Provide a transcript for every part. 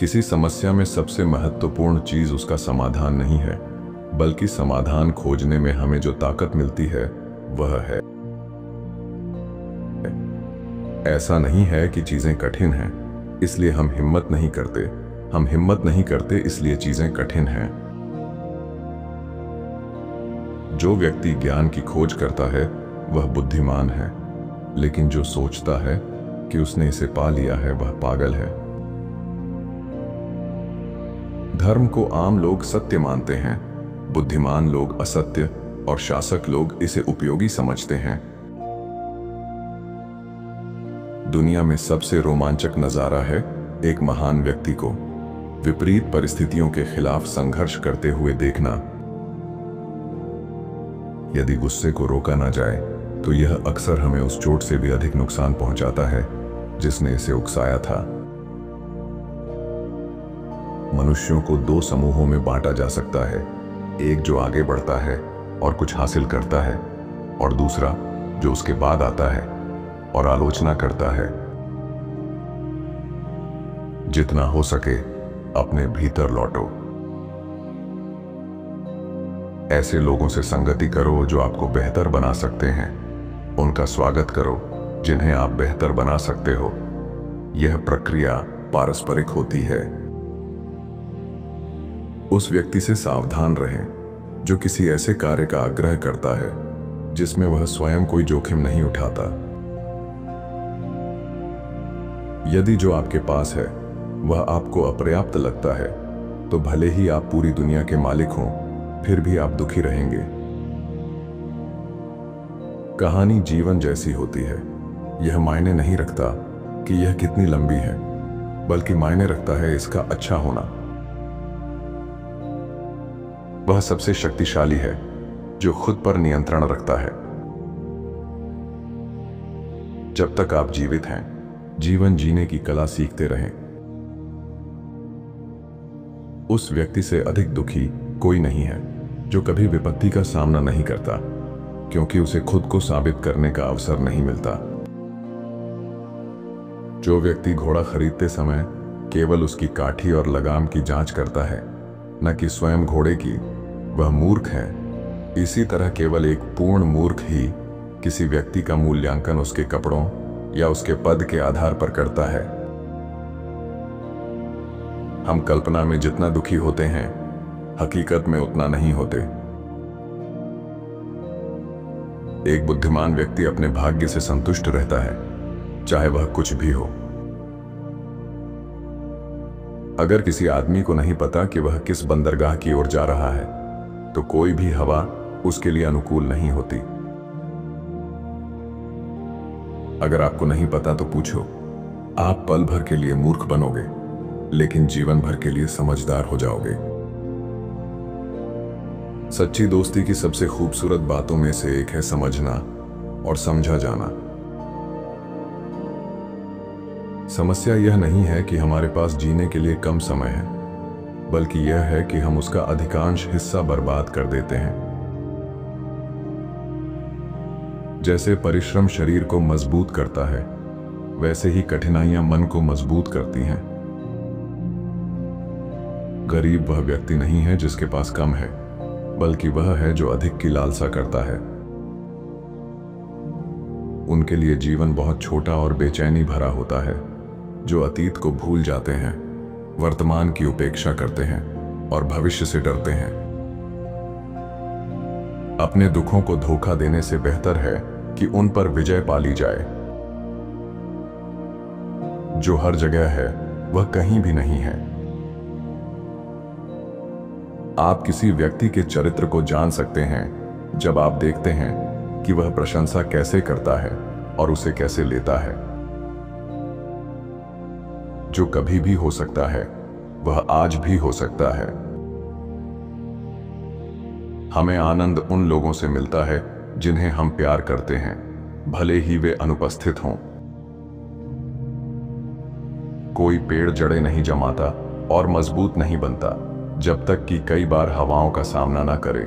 किसी समस्या में सबसे महत्वपूर्ण चीज उसका समाधान नहीं है, बल्कि समाधान खोजने में हमें जो ताकत मिलती है वह है। ऐसा नहीं है कि चीजें कठिन हैं इसलिए हम हिम्मत नहीं करते, हम हिम्मत नहीं करते इसलिए चीजें कठिन हैं। जो व्यक्ति ज्ञान की खोज करता है वह बुद्धिमान है, लेकिन जो सोचता है कि उसने इसे पा लिया है वह पागल है। धर्म को आम लोग सत्य मानते हैं, बुद्धिमान लोग असत्य और शासक लोग इसे उपयोगी समझते हैं। दुनिया में सबसे रोमांचक नजारा है एक महान व्यक्ति को विपरीत परिस्थितियों के खिलाफ संघर्ष करते हुए देखना। यदि गुस्से को रोका ना जाए तो यह अक्सर हमें उस चोट से भी अधिक नुकसान पहुंचाता है जिसने इसे उकसाया था। मनुष्यों को दो समूहों में बांटा जा सकता है, एक जो आगे बढ़ता है और कुछ हासिल करता है, और दूसरा जो उसके बाद आता है और आलोचना करता है। जितना हो सके अपने भीतर लौटो। ऐसे लोगों से संगति करो जो आपको बेहतर बना सकते हैं, उनका स्वागत करो जिन्हें आप बेहतर बना सकते हो। यह प्रक्रिया पारस्परिक होती है। उस व्यक्ति से सावधान रहें जो किसी ऐसे कार्य का आग्रह करता है जिसमें वह स्वयं कोई जोखिम नहीं उठाता। यदि जो आपके पास है वह आपको अपर्याप्त लगता है तो भले ही आप पूरी दुनिया के मालिक हों, फिर भी आप दुखी रहेंगे। कहानी जीवन जैसी होती है। यह मायने नहीं रखता कि यह कितनी लंबी है, बल्कि मायने रखता है इसका अच्छा होना। वह सबसे शक्तिशाली है जो खुद पर नियंत्रण रखता है। जब तक आप जीवित हैं, जीवन जीने की कला सीखते रहें। उस व्यक्ति से अधिक दुखी कोई नहीं है जो कभी विपत्ति का सामना नहीं करता, क्योंकि उसे खुद को साबित करने का अवसर नहीं मिलता। जो व्यक्ति घोड़ा खरीदते समय केवल उसकी काठी और लगाम की जांच करता है, न कि स्वयं घोड़े की, वह मूर्ख है। इसी तरह केवल एक पूर्ण मूर्ख ही किसी व्यक्ति का मूल्यांकन उसके कपड़ों या उसके पद के आधार पर करता है। हम कल्पना में जितना दुखी होते हैं, हकीकत में उतना नहीं होते। एक बुद्धिमान व्यक्ति अपने भाग्य से संतुष्ट रहता है, चाहे वह कुछ भी हो। अगर किसी आदमी को नहीं पता कि वह किस बंदरगाह की ओर जा रहा है, तो कोई भी हवा उसके लिए अनुकूल नहीं होती। अगर आपको नहीं पता तो पूछो। आप पल भर के लिए मूर्ख बनोगे, लेकिन जीवन भर के लिए समझदार हो जाओगे। सच्ची दोस्ती की सबसे खूबसूरत बातों में से एक है समझना और समझा जाना। समस्या यह नहीं है कि हमारे पास जीने के लिए कम समय है, बल्कि यह है कि हम उसका अधिकांश हिस्सा बर्बाद कर देते हैं। जैसे परिश्रम शरीर को मजबूत करता है, वैसे ही कठिनाइयां मन को मजबूत करती हैं। गरीब वह व्यक्ति नहीं है जिसके पास कम है, बल्कि वह है जो अधिक की लालसा करता है। उनके लिए जीवन बहुत छोटा और बेचैनी भरा होता है, जो अतीत को भूल जाते हैं, वर्तमान की उपेक्षा करते हैं और भविष्य से डरते हैं। अपने दुखों को धोखा देने से बेहतर है कि उन पर विजय पा ली जाए। जो हर जगह है वह कहीं भी नहीं है। आप किसी व्यक्ति के चरित्र को जान सकते हैं जब आप देखते हैं कि वह प्रशंसा कैसे करता है और उसे कैसे लेता है। जो कभी भी हो सकता है वह आज भी हो सकता है। हमें आनंद उन लोगों से मिलता है जिन्हें हम प्यार करते हैं, भले ही वे अनुपस्थित हों। कोई पेड़ जड़ें नहीं जमाता और मजबूत नहीं बनता जब तक कि कई बार हवाओं का सामना ना करे,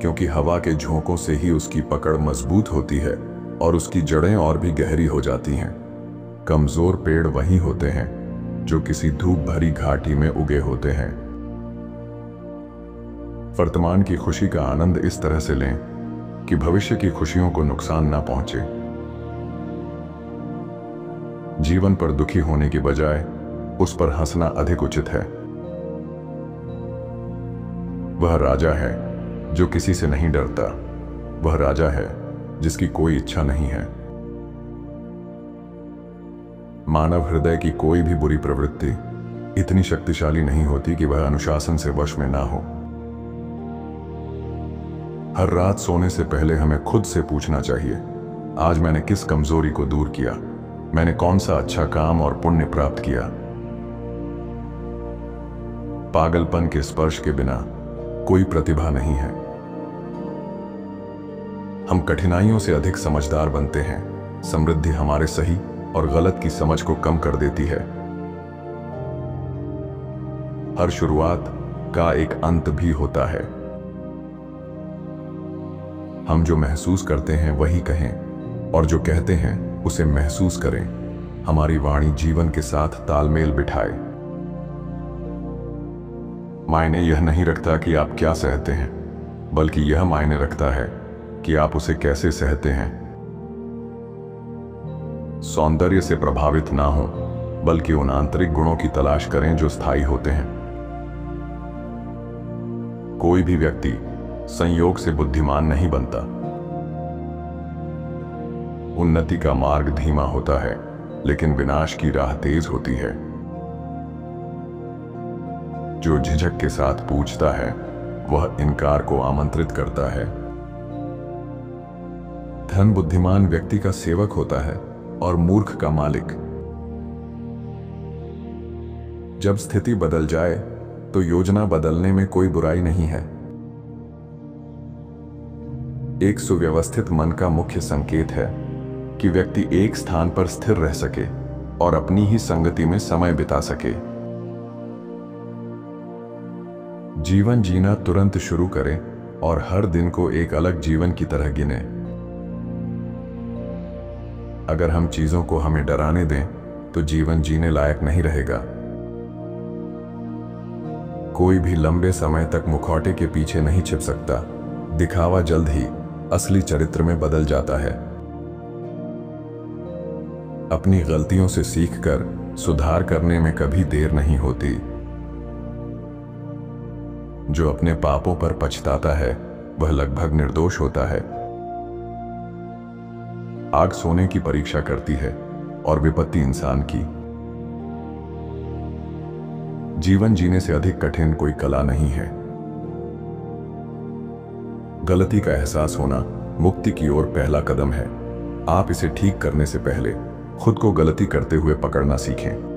क्योंकि हवा के झोंकों से ही उसकी पकड़ मजबूत होती है और उसकी जड़ें और भी गहरी हो जाती हैं। कमजोर पेड़ वही होते हैं जो किसी धूप भरी घाटी में उगे होते हैं। वर्तमान की खुशी का आनंद इस तरह से लें कि भविष्य की खुशियों को नुकसान ना पहुंचे। जीवन पर दुखी होने की बजाय उस पर हंसना अधिक उचित है। वह राजा है जो किसी से नहीं डरता। वह राजा है जिसकी कोई इच्छा नहीं है। मानव हृदय की कोई भी बुरी प्रवृत्ति इतनी शक्तिशाली नहीं होती कि वह अनुशासन से वश में ना हो। हर रात सोने से पहले हमें खुद से पूछना चाहिए, आज मैंने किस कमजोरी को दूर किया, मैंने कौन सा अच्छा काम और पुण्य प्राप्त किया। पागलपन के स्पर्श के बिना कोई प्रतिभा नहीं है। हम कठिनाइयों से अधिक समझदार बनते हैं। समृद्धि हमारे सही और गलत की समझ को कम कर देती है। हर शुरुआत का एक अंत भी होता है। हम जो महसूस करते हैं वही कहें और जो कहते हैं उसे महसूस करें। हमारी वाणी जीवन के साथ तालमेल बिठाए। मायने यह नहीं रखता कि आप क्या सहते हैं, बल्कि यह मायने रखता है कि आप उसे कैसे सहते हैं। सौंदर्य से प्रभावित ना हो, बल्कि उन आंतरिक गुणों की तलाश करें जो स्थायी होते हैं। कोई भी व्यक्ति संयोग से बुद्धिमान नहीं बनता। उन्नति का मार्ग धीमा होता है, लेकिन विनाश की राह तेज होती है। जो झिझक के साथ पूछता है वह इनकार को आमंत्रित करता है। धन बुद्धिमान व्यक्ति का सेवक होता है और मूर्ख का मालिक। जब स्थिति बदल जाए तो योजना बदलने में कोई बुराई नहीं है। एक सुव्यवस्थित मन का मुख्य संकेत है कि व्यक्ति एक स्थान पर स्थिर रह सके और अपनी ही संगति में समय बिता सके। जीवन जीना तुरंत शुरू करें और हर दिन को एक अलग जीवन की तरह गिने। अगर हम चीजों को हमें डराने दें तो जीवन जीने लायक नहीं रहेगा। कोई भी लंबे समय तक मुखौटे के पीछे नहीं छिप सकता। दिखावा जल्द ही असली चरित्र में बदल जाता है। अपनी गलतियों से सीखकर सुधार करने में कभी देर नहीं होती। जो अपने पापों पर पछताता है वह लगभग निर्दोष होता है। आग सोने की परीक्षा करती है और विपत्ति इंसान की। जीवन जीने से अधिक कठिन कोई कला नहीं है। गलती का एहसास होना मुक्ति की ओर पहला कदम है। आप इसे ठीक करने से पहले खुद को गलती करते हुए पकड़ना सीखें।